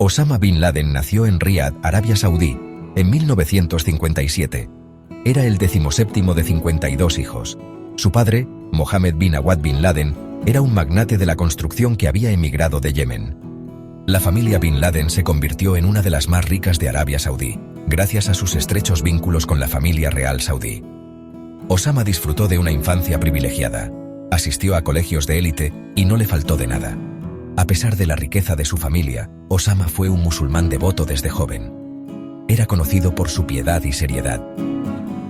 Osama Bin Laden nació en Riad, Arabia Saudí, en 1957. Era el 17º de 52 hijos. Su padre, Mohammed bin Awad bin Laden, era un magnate de la construcción que había emigrado de Yemen. La familia Bin Laden se convirtió en una de las más ricas de Arabia Saudí, gracias a sus estrechos vínculos con la familia real saudí. Osama disfrutó de una infancia privilegiada, asistió a colegios de élite y no le faltó de nada. A pesar de la riqueza de su familia, Osama fue un musulmán devoto desde joven. Era conocido por su piedad y seriedad.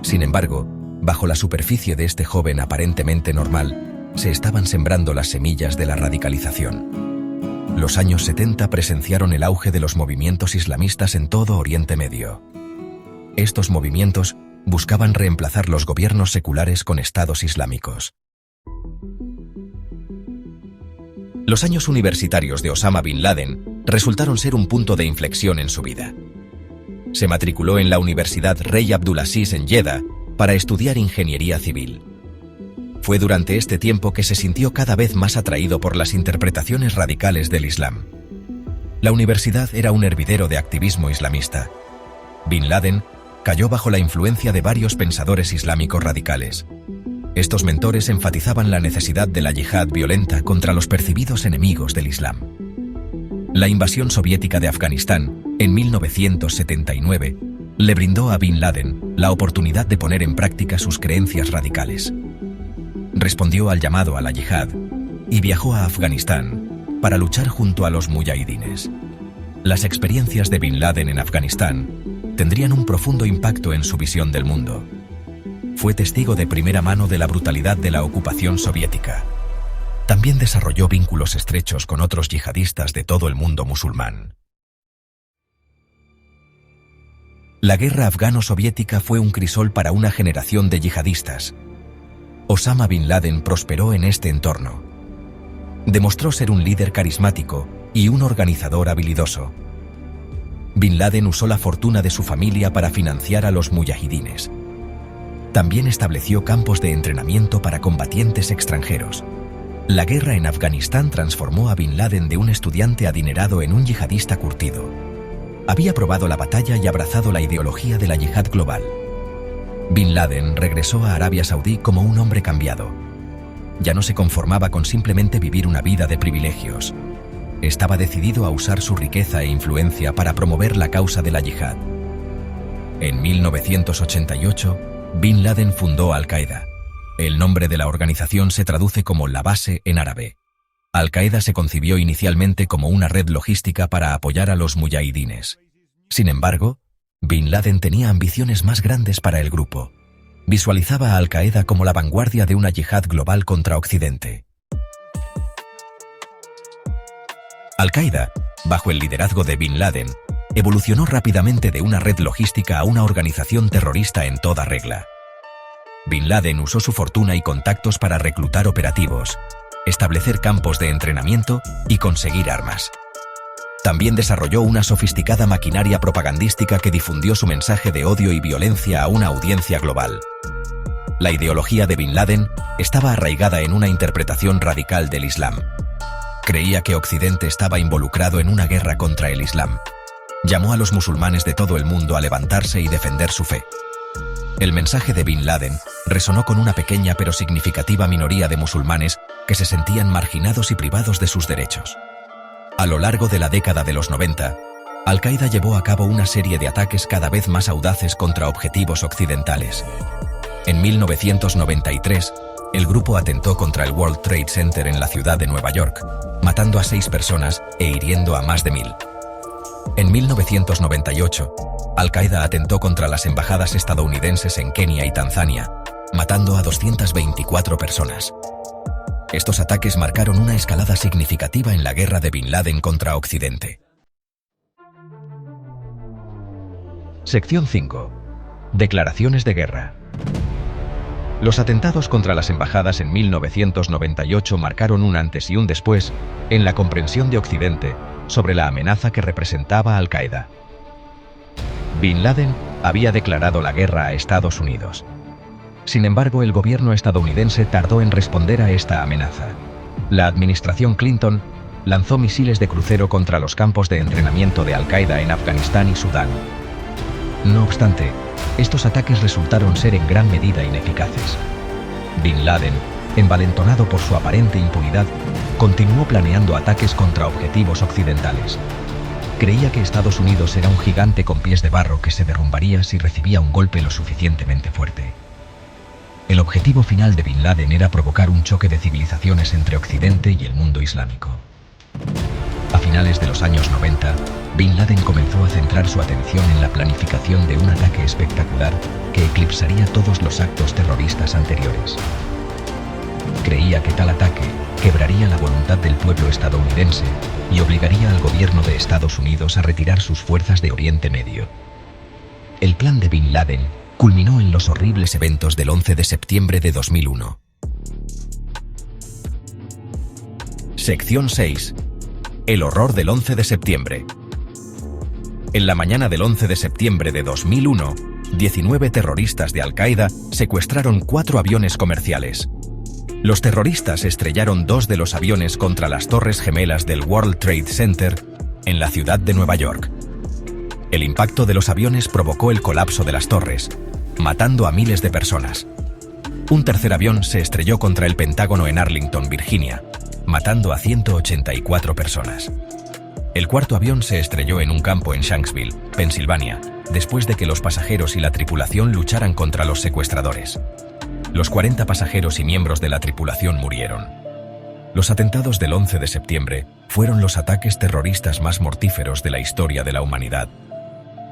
Sin embargo, bajo la superficie de este joven aparentemente normal, se estaban sembrando las semillas de la radicalización. Los años 70 presenciaron el auge de los movimientos islamistas en todo Oriente Medio. Estos movimientos buscaban reemplazar los gobiernos seculares con estados islámicos. Los años universitarios de Osama Bin Laden resultaron ser un punto de inflexión en su vida. Se matriculó en la Universidad Rey Abdulaziz en Jeddah para estudiar ingeniería civil. Fue durante este tiempo que se sintió cada vez más atraído por las interpretaciones radicales del Islam. La universidad era un hervidero de activismo islamista. Bin Laden cayó bajo la influencia de varios pensadores islámicos radicales. Estos mentores enfatizaban la necesidad de la yihad violenta contra los percibidos enemigos del Islam. La invasión soviética de Afganistán, en 1979, le brindó a Bin Laden la oportunidad de poner en práctica sus creencias radicales. Respondió al llamado a la yihad y viajó a Afganistán para luchar junto a los muyahidines. Las experiencias de Bin Laden en Afganistán tendrían un profundo impacto en su visión del mundo. Fue testigo de primera mano de la brutalidad de la ocupación soviética. También desarrolló vínculos estrechos con otros yihadistas de todo el mundo musulmán. La guerra afgano-soviética fue un crisol para una generación de yihadistas. Osama Bin Laden prosperó en este entorno. Demostró ser un líder carismático y un organizador habilidoso. Bin Laden usó la fortuna de su familia para financiar a los muyahidines. También estableció campos de entrenamiento para combatientes extranjeros. La guerra en Afganistán transformó a Bin Laden de un estudiante adinerado en un yihadista curtido. Había probado la batalla y abrazado la ideología de la yihad global. Bin Laden regresó a Arabia Saudí como un hombre cambiado. Ya no se conformaba con simplemente vivir una vida de privilegios. Estaba decidido a usar su riqueza e influencia para promover la causa de la yihad. En 1988, Bin Laden fundó Al-Qaeda. El nombre de la organización se traduce como la base en árabe. Al-Qaeda se concibió inicialmente como una red logística para apoyar a los muyahidines. Sin embargo, Bin Laden tenía ambiciones más grandes para el grupo. Visualizaba a Al-Qaeda como la vanguardia de una yihad global contra Occidente. Al-Qaeda, bajo el liderazgo de Bin Laden, evolucionó rápidamente de una red logística a una organización terrorista en toda regla. Bin Laden usó su fortuna y contactos para reclutar operativos, establecer campos de entrenamiento y conseguir armas. También desarrolló una sofisticada maquinaria propagandística que difundió su mensaje de odio y violencia a una audiencia global. La ideología de Bin Laden estaba arraigada en una interpretación radical del Islam. Creía que Occidente estaba involucrado en una guerra contra el Islam. Llamó a los musulmanes de todo el mundo a levantarse y defender su fe. El mensaje de Bin Laden resonó con una pequeña pero significativa minoría de musulmanes que se sentían marginados y privados de sus derechos. A lo largo de la década de los 90, Al-Qaeda llevó a cabo una serie de ataques cada vez más audaces contra objetivos occidentales. En 1993, el grupo atentó contra el World Trade Center en la ciudad de Nueva York, matando a 6 personas e hiriendo a más de 1000. En 1998, Al-Qaeda atentó contra las embajadas estadounidenses en Kenia y Tanzania, matando a 224 personas. Estos ataques marcaron una escalada significativa en la guerra de Bin Laden contra Occidente. Sección 5. Declaraciones de guerra. Los atentados contra las embajadas en 1998 marcaron un antes y un después en la comprensión de Occidente sobre la amenaza que representaba Al-Qaeda. Bin Laden había declarado la guerra a Estados Unidos. Sin embargo, el gobierno estadounidense tardó en responder a esta amenaza. La administración Clinton lanzó misiles de crucero contra los campos de entrenamiento de Al-Qaeda en Afganistán y Sudán. No obstante, estos ataques resultaron ser en gran medida ineficaces. Bin Laden, envalentonado por su aparente impunidad, continuó planeando ataques contra objetivos occidentales. Creía que Estados Unidos era un gigante con pies de barro que se derrumbaría si recibía un golpe lo suficientemente fuerte. El objetivo final de Bin Laden era provocar un choque de civilizaciones entre Occidente y el mundo islámico. A finales de los años 90, Bin Laden comenzó a centrar su atención en la planificación de un ataque espectacular que eclipsaría todos los actos terroristas anteriores. Creía que tal ataque quebraría la voluntad del pueblo estadounidense y obligaría al gobierno de Estados Unidos a retirar sus fuerzas de Oriente Medio. El plan de Bin Laden culminó en los horribles eventos del 11 de septiembre de 2001. Sección 6. El horror del 11 de septiembre. En la mañana del 11 de septiembre de 2001, 19 terroristas de Al-Qaeda secuestraron 4 aviones comerciales. Los terroristas estrellaron 2 de los aviones contra las torres gemelas del World Trade Center en la ciudad de Nueva York. El impacto de los aviones provocó el colapso de las torres, matando a miles de personas. Un tercer avión se estrelló contra el Pentágono en Arlington, Virginia, matando a 184 personas. El cuarto avión se estrelló en un campo en Shanksville, Pensilvania, después de que los pasajeros y la tripulación lucharan contra los secuestradores. Los 40 pasajeros y miembros de la tripulación murieron. Los atentados del 11 de septiembre fueron los ataques terroristas más mortíferos de la historia de la humanidad.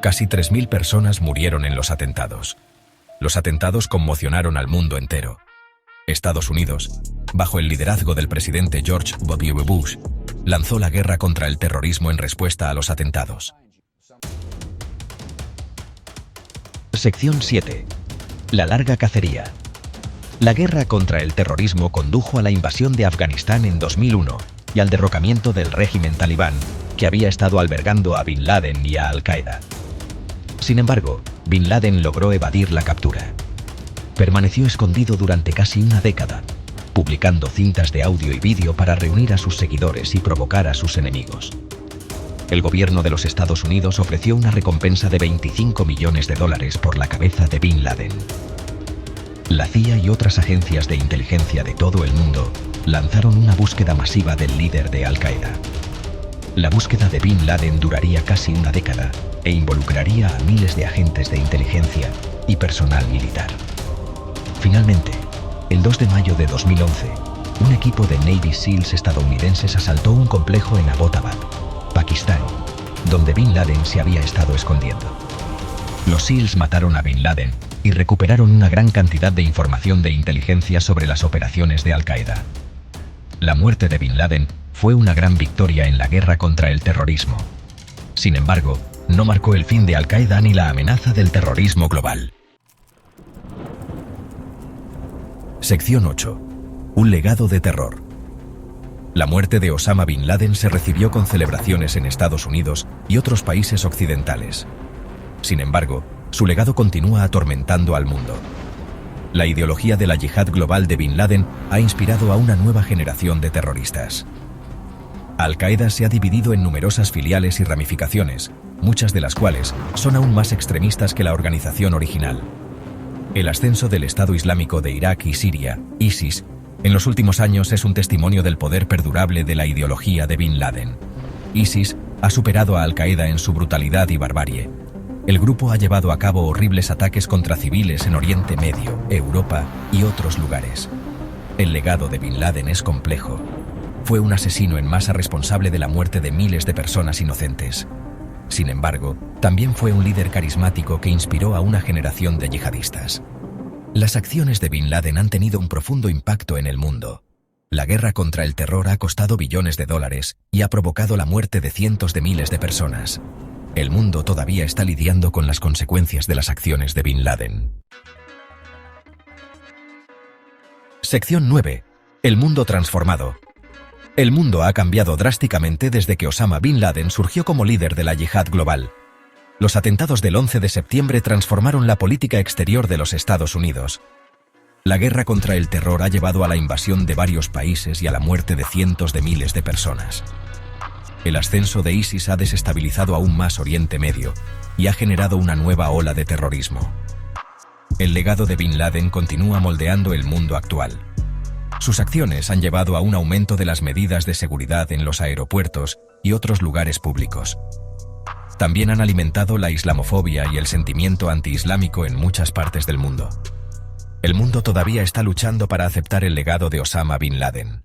Casi 3.000 personas murieron en los atentados. Los atentados conmocionaron al mundo entero. Estados Unidos, bajo el liderazgo del presidente George W. Bush, lanzó la guerra contra el terrorismo en respuesta a los atentados. Sección 7. La larga cacería. La guerra contra el terrorismo condujo a la invasión de Afganistán en 2001 y al derrocamiento del régimen talibán, que había estado albergando a Bin Laden y a Al-Qaeda. Sin embargo, Bin Laden logró evadir la captura. Permaneció escondido durante casi una década, publicando cintas de audio y vídeo para reunir a sus seguidores y provocar a sus enemigos. El gobierno de los Estados Unidos ofreció una recompensa de $25 millones por la cabeza de Bin Laden. La CIA y otras agencias de inteligencia de todo el mundo lanzaron una búsqueda masiva del líder de Al-Qaeda. La búsqueda de Bin Laden duraría casi una década e involucraría a miles de agentes de inteligencia y personal militar. Finalmente, el 2 de mayo de 2011, un equipo de Navy SEALs estadounidenses asaltó un complejo en Abbottabad, Pakistán, donde Bin Laden se había estado escondiendo. Los SEALs mataron a Bin Laden y recuperaron una gran cantidad de información de inteligencia sobre las operaciones de Al-Qaeda. La muerte de Bin Laden fue una gran victoria en la guerra contra el terrorismo. Sin embargo, no marcó el fin de Al-Qaeda ni la amenaza del terrorismo global. Sección 8. Un legado de terror. La muerte de Osama Bin Laden se recibió con celebraciones en Estados Unidos y otros países occidentales. Sin embargo, su legado continúa atormentando al mundo. La ideología de la yihad global de Bin Laden ha inspirado a una nueva generación de terroristas. Al-Qaeda se ha dividido en numerosas filiales y ramificaciones, muchas de las cuales son aún más extremistas que la organización original. El ascenso del Estado Islámico de Irak y Siria, ISIS, en los últimos años es un testimonio del poder perdurable de la ideología de Bin Laden. ISIS ha superado a Al-Qaeda en su brutalidad y barbarie. El grupo ha llevado a cabo horribles ataques contra civiles en Oriente Medio, Europa y otros lugares. El legado de Bin Laden es complejo. Fue un asesino en masa responsable de la muerte de miles de personas inocentes. Sin embargo, también fue un líder carismático que inspiró a una generación de yihadistas. Las acciones de Bin Laden han tenido un profundo impacto en el mundo. La guerra contra el terror ha costado billones de dólares y ha provocado la muerte de cientos de miles de personas. El mundo todavía está lidiando con las consecuencias de las acciones de Bin Laden. Sección 9. El mundo transformado. El mundo ha cambiado drásticamente desde que Osama Bin Laden surgió como líder de la yihad global. Los atentados del 11 de septiembre transformaron la política exterior de los Estados Unidos. La guerra contra el terror ha llevado a la invasión de varios países y a la muerte de cientos de miles de personas. El ascenso de ISIS ha desestabilizado aún más Oriente Medio y ha generado una nueva ola de terrorismo. El legado de Bin Laden continúa moldeando el mundo actual. Sus acciones han llevado a un aumento de las medidas de seguridad en los aeropuertos y otros lugares públicos. También han alimentado la islamofobia y el sentimiento antiislámico en muchas partes del mundo. El mundo todavía está luchando para aceptar el legado de Osama Bin Laden.